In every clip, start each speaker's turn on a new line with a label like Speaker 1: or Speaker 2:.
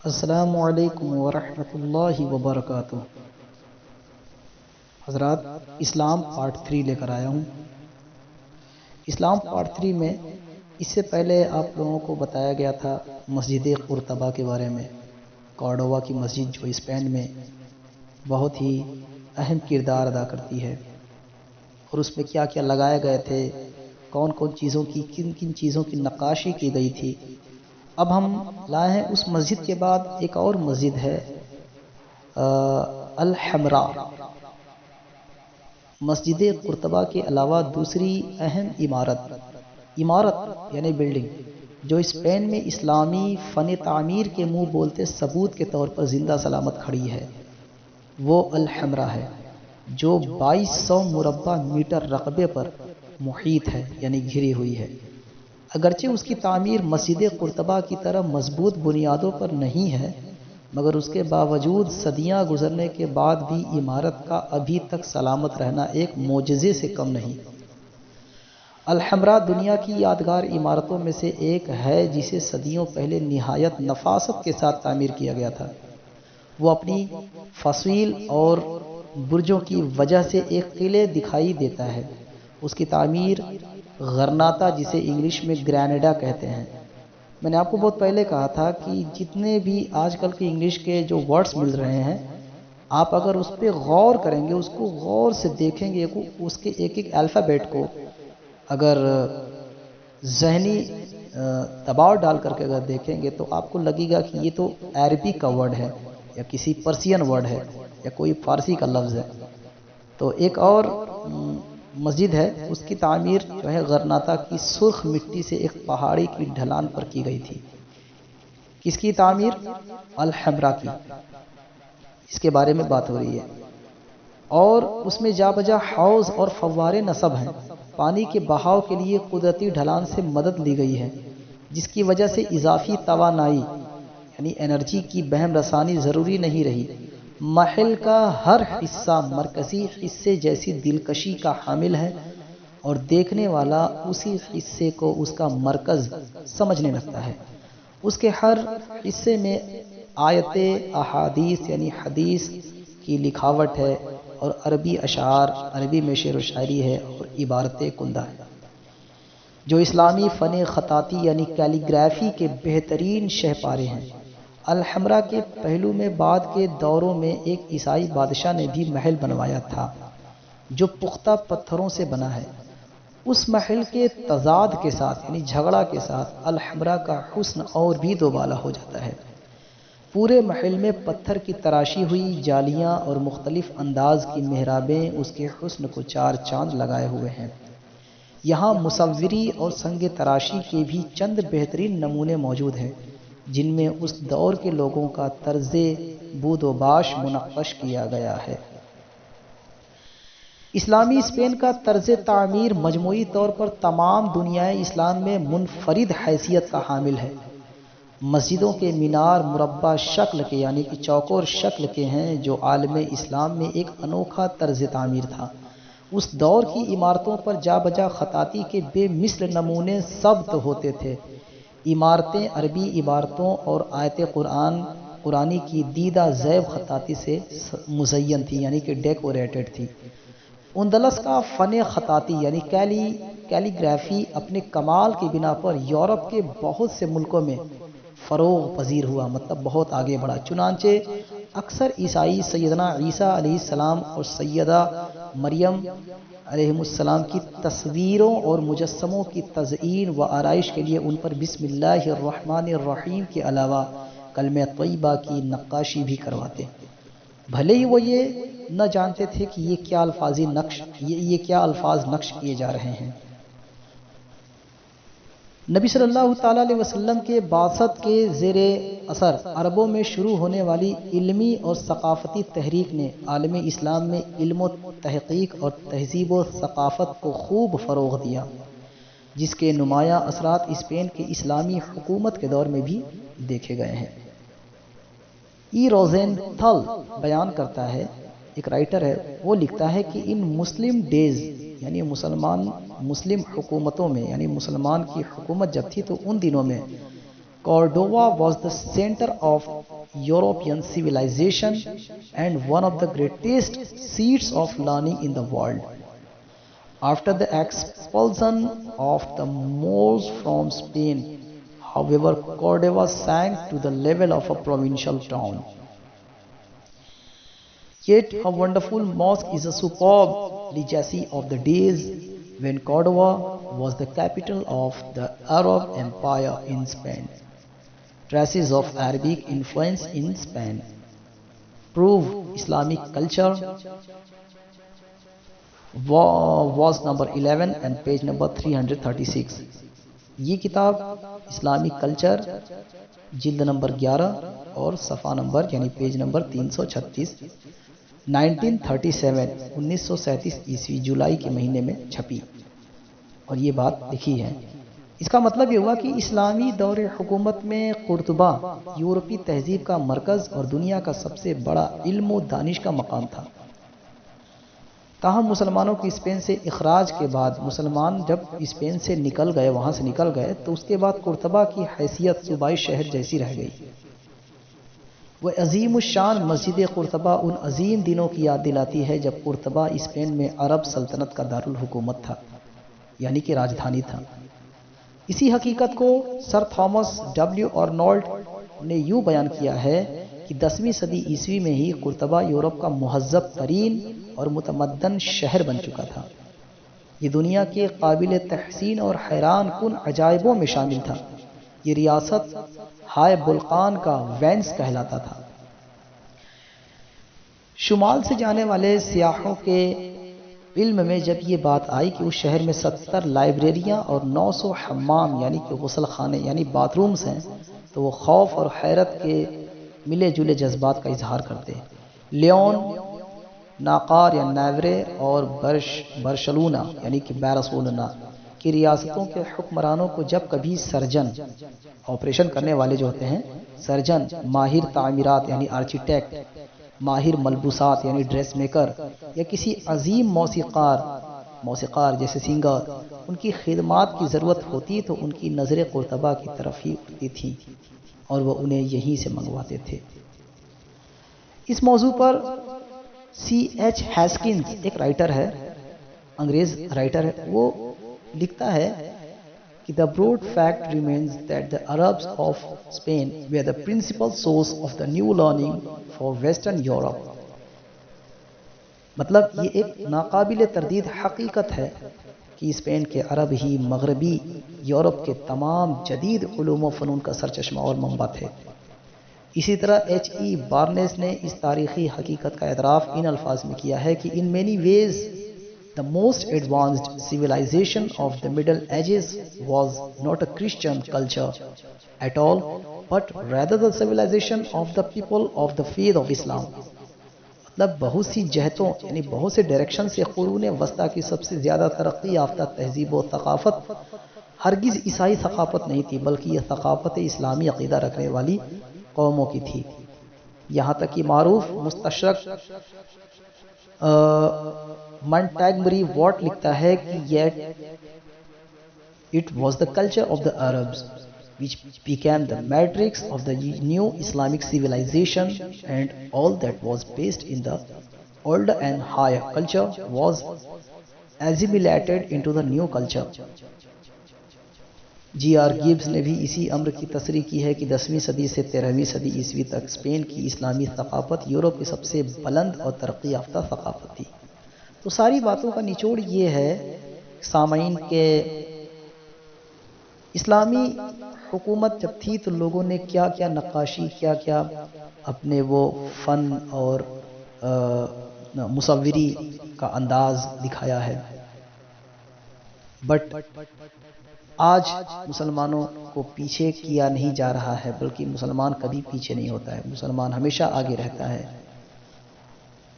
Speaker 1: السلام علیکم ورحمۃ اللہ وبرکاتہ۔ حضرات، اسلام پارٹ 3 لے کر آیا ہوں۔ اسلام پارٹ 3 میں اس سے پہلے آپ لوگوں کو بتایا گیا تھا مسجد قرطبہ کے بارے میں، کارڈووا کی مسجد جو اسپین میں بہت ہی اہم کردار ادا کرتی ہے، اور اس میں کیا کیا لگائے گئے تھے، کون کون چیزوں کی کن کن چیزوں کی نقاشی کی گئی تھی۔ اب ہم لائے ہیں اس مسجد کے بعد ایک اور مسجد ہے الحمراء۔ مسجد قرطبہ کے علاوہ دوسری اہم عمارت یعنی بلڈنگ جو اسپین میں اسلامی فن تعمیر کے منہ بولتے ثبوت کے طور پر زندہ سلامت کھڑی ہے، وہ الحمراء ہے، جو 2200 مربع میٹر رقبے پر محیط ہے یعنی گھری ہوئی ہے۔ اگرچہ اس کی تعمیر مسجد قرطبہ کی طرح مضبوط بنیادوں پر نہیں ہے، مگر اس کے باوجود صدیاں گزرنے کے بعد بھی عمارت کا ابھی تک سلامت رہنا ایک معجزے سے کم نہیں۔ الحمراء دنیا کی یادگار عمارتوں میں سے ایک ہے جسے صدیوں پہلے نہایت نفاست کے ساتھ تعمیر کیا گیا تھا۔ وہ اپنی فصیل اور برجوں کی وجہ سے ایک قلعے دکھائی دیتا ہے۔ اس کی تعمیر غرناطہ، جسے انگلش میں گرینیڈا کہتے ہیں۔ میں نے آپ کو بہت پہلے کہا تھا کہ جتنے بھی آج کل کے انگلش کے جو ورڈز مل رہے ہیں، آپ اگر اس پہ غور کریں گے، اس کو غور سے دیکھیں گے، اس کے ایک ایک الفابیٹ کو اگر ذہنی دباؤ ڈال کر کے اگر دیکھیں گے تو آپ کو لگے گا کہ یہ تو عربی کا ورڈ ہے یا کسی پرسین ورڈ ہے یا کوئی فارسی کا لفظ ہے۔ تو ایک اور مسجد ہے، اس کی تعمیر جو ہے غرناطہ کی سرخ مٹی سے ایک پہاڑی کی ڈھلان پر کی گئی تھی۔ کس کی تعمیر؟ الحمراء کی۔ اس کے بارے میں بات ہو رہی ہے، اور اس میں جا بجا حوض اور فوارے نصب ہیں۔ پانی کے بہاؤ کے لیے قدرتی ڈھلان سے مدد لی گئی ہے، جس کی وجہ سے اضافی توانائی یعنی انرجی کی بہم رسانی ضروری نہیں رہی۔ محل کا ہر حصہ مرکزی حصے جیسی دلکشی کا حامل ہے، اور دیکھنے والا اسی حصے کو اس کا مرکز سمجھنے لگتا ہے۔ اس کے ہر حصے میں آیت احادیث یعنی حدیث کی لکھاوٹ ہے، اور عربی اشعار، عربی میں شعر و شاعری ہے، اور عبارت کندہ ہے، جو اسلامی فن خطاطی یعنی کیلیگرافی کے بہترین شہپارے ہیں۔ الحمراء کے پہلو میں بعد کے دوروں میں ایک عیسائی بادشاہ نے بھی محل بنوایا تھا جو پختہ پتھروں سے بنا ہے۔ اس محل کے تضاد کے ساتھ یعنی جھگڑا کے ساتھ الحمراء کا حسن اور بھی دوبالا ہو جاتا ہے۔ پورے محل میں پتھر کی تراشی ہوئی جالیاں اور مختلف انداز کی محرابیں اس کے حسن کو چار چاند لگائے ہوئے ہیں۔ یہاں مصوری اور سنگ تراشی کے بھی چند بہترین نمونے موجود ہیں، جن میں اس دور کے لوگوں کا طرز بود و باش منقش کیا گیا ہے۔ اسلامی اسپین کا طرز تعمیر مجموعی طور پر تمام دنیائے اسلام میں منفرد حیثیت کا حامل ہے۔ مسجدوں کے مینار مربع شکل کے یعنی کہ چوکور شکل کے ہیں، جو عالم اسلام میں ایک انوکھا طرز تعمیر تھا۔ اس دور کی عمارتوں پر جا بجا خطاطی کے بے مثل نمونے ثبت ہوتے تھے۔ عمارتیں عربی عبارتوں اور آیت قرآنی کی دیدہ زیب خطاطی سے مزین تھی یعنی کہ ڈیکوریٹڈ تھی۔ اندلس کا فن خطاطی یعنی کیلیگرافی اپنے کمال کی بنا پر یورپ کے بہت سے ملکوں میں فروغ پذیر ہوا، مطلب بہت آگے بڑھا۔ چنانچہ اکثر عیسائی سیدنا عیسیٰ علیہ السلام اور سیدہ مریم علیہ السلام کی تصویروں اور مجسموں کی تزئین و آرائش کے لیے ان پر بسم اللہ الرحمن الرحیم کے علاوہ کلمہ طیبہ کی نقاشی بھی کرواتے، بھلے ہی وہ یہ نہ جانتے تھے کہ یہ کیا الفاظ نقش کیے جا رہے ہیں۔ نبی صلی اللہ تعالیٰ علیہ وسلم کے بعثت کے زیر اثر عربوں میں شروع ہونے والی علمی اور ثقافتی تحریک نے عالم اسلام میں علم و تحقیق اور تہذیب و ثقافت کو خوب فروغ دیا، جس کے نمایاں اثرات اسپین کے اسلامی حکومت کے دور میں بھی دیکھے گئے ہیں۔ ای روزنتھل بیان کرتا ہے، ایک رائٹر ہے، وہ لکھتا ہے کہ ان مسلم ڈیز یعنی مسلم حکومتوں میں یعنی مسلمان کی حکومت جب تھی تو ان دنوں میں Cordova was the center of European civilization and one of the greatest seats of learning in the world. After the expulsion of the Moors from Spain, however, Cordova sank to the level of a provincial town. Yet a wonderful mosque is a superb legacy of the days when Cordova was the capital of the Arab Empire in Spain. Traces of Arabic influence in Spain prove Islamic culture was number 11 and page number 336. یہ کتاب Islamic culture جلد number 11 اور صفحہ number یعنی page number 336 1937 عیسوی جولائی کے مہینے میں چھپی اور یہ بات لکھی ہے. اس کا مطلب یہ ہوا کہ اسلامی دور حکومت میں قرطبہ یورپی تہذیب کا مرکز اور دنیا کا سب سے بڑا علم و دانش کا مقام تھا. تاہم مسلمانوں کی اسپین سے اخراج کے بعد مسلمان جب اسپین سے نکل گئے وہاں سے نکل گئے تو اس کے بعد قرطبہ کی حیثیت صوبائی شہر جیسی رہ گئی. وہ عظیم الشان مسجد قرطبہ ان عظیم دنوں کی یاد دلاتی ہے جب قرطبہ اسپین میں عرب سلطنت کا دارالحکومت تھا یعنی کہ راجدھانی تھا. اسی حقیقت کو سر تھامس ڈبلیو آرنولڈ نے یوں بیان کیا ہے کہ 10ویں صدی عیسوی میں ہی قرطبہ یورپ کا مہذب ترین اور متمدن شہر بن چکا تھا. یہ دنیا کے قابل تحسین اور حیران کن عجائبوں میں شامل تھا. یہ ریاست ہائے بلقان کا وینس کہلاتا تھا. شمال سے جانے والے سیاحوں کے علم میں جب یہ بات آئی کہ اس شہر میں 70 لائبریریاں اور 900 حمام یعنی کہ غسل خانے یعنی باتھ رومز ہیں تو وہ خوف اور حیرت کے ملے جلے جذبات کا اظہار کرتے. لیون، ناقار یا نیورے اور برشلونہ یعنی کہ بیرسلونا کی ریاستوں کے حکمرانوں کو جب کبھی سرجن آپریشن کرنے والے جو ہوتے ہیں سرجن، ماہر تعمیرات یعنی آرکیٹیکٹ، ماہر ملبوسات یعنی ڈریس میکر یا کسی عظیم موسیقار جیسے سنگر ان کی خدمات کی ضرورت ہوتی تو ان کی نظر قرطبہ کی طرف ہی اٹھتی تھی اور وہ انہیں یہیں سے منگواتے تھے. اس موضوع پر C.H. ہیسکنز ایک رائٹر ہے، انگریز رائٹر ہے، وہ لکھتا ہے کہ the broad fact remains that the Arabs of Spain were the principal source of the new learning for Western Europe. مطلب یہ ایک ناقابل تردید حقیقت ہے کہ اسپین کے عرب ہی مغربی یورپ کے تمام جدید علوم و فنون کا سرچشمہ اور منبع تھے. اسی طرح H.E. بارنس نے اس تاریخی حقیقت کا اعتراف ان الفاظ میں کیا ہے کہ in many ways the most advanced civilization of the Middle Ages was not a Christian culture at all, but rather the civilization of the people of the faith of Islam. مطلب بہت سی جہتوں یعنی بہت سے ڈائریکشن سے قرون وسطیٰ کی سب سے زیادہ ترقی یافتہ تہذیب و ثقافت ہرگز عیسائی ثقافت نہیں تھی بلکہ یہ ثقافت اسلامی عقیدہ رکھنے والی قوموں کی تھی. یہاں تک کہ معروف مستشرق منٹیگمری واٹ لکھتا ہے کہ yet it was the culture of the Arabs which became the matrix of the new Islamic civilization and all that was based in the older and higher culture was assimilated into the new culture. G.R. گیبز نے بھی اسی امر کی تصریح کی ہے کہ 10ویں صدی سے 13ویں صدی عیسوی تک اسپین کی اسلامی ثقافت یورپ کی سب سے بلند اور ترقی یافتہ ثقافت تھی. تو ساری باتوں کا نچوڑ یہ ہے سامعین کہ اسلامی حکومت جب تھی تو لوگوں نے کیا کیا نقاشی کیا کیا اپنے وہ فن اور مصوری کا انداز دکھایا ہے. بٹ آج مسلمانوں کو پیچھے کیا نہیں جا رہا ہے بلکہ مسلمان کبھی پیچھے نہیں ہوتا ہے، مسلمان ہمیشہ آگے رہتا ہے.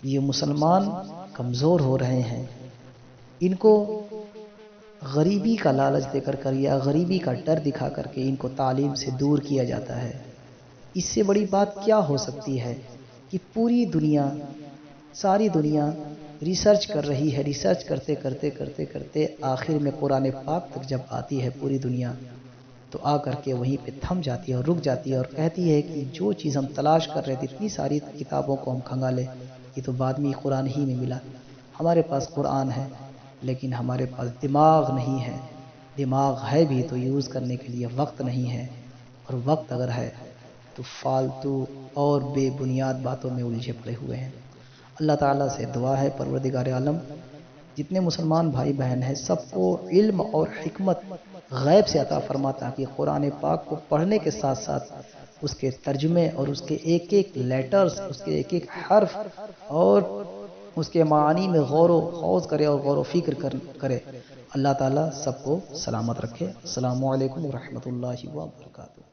Speaker 1: یہ مسلمان کمزور ہو رہے ہیں، ان کو غریبی کا لالچ دے کر یا غریبی کا ڈر دکھا کر کے ان کو تعلیم سے دور کیا جاتا ہے. اس سے بڑی بات کیا ہو سکتی ہے کہ پوری دنیا ساری دنیا ریسرچ کر رہی ہے، ریسرچ کرتے کرتے آخر میں قرآن پاک تک جب آتی ہے پوری دنیا تو آ کر کے وہیں پہ تھم جاتی ہے اور رک جاتی ہے اور کہتی ہے کہ جو چیز ہم تلاش کر رہے تھے، اتنی ساری کتابوں کو ہم کھنگالے، یہ تو بعد میں قرآن ہی میں ملا۔ ہمارے پاس قرآن ہے لیکن ہمارے پاس دماغ نہیں ہے، دماغ ہے بھی تو یوز کرنے کے لیے وقت نہیں ہے، اور وقت اگر ہے تو فالتو اور بے بنیاد باتوں میں الجھے پڑے ہوئے ہیں۔ اللہ تعالیٰ سے دعا ہے پروردگار عالم جتنے مسلمان بھائی بہن ہیں سب کو علم اور حکمت غیب سے عطا فرما، تاکہ قرآن پاک کو پڑھنے کے ساتھ ساتھ اس کے ترجمے اور اس کے ایک ایک لیٹرز، اس کے ایک ایک حرف اور اس کے معانی میں غور و خوض کرے اور غور و فکر کرے۔ اللہ تعالیٰ سب کو سلامت رکھے۔ السلام علیکم ورحمۃ اللہ وبرکاتہ۔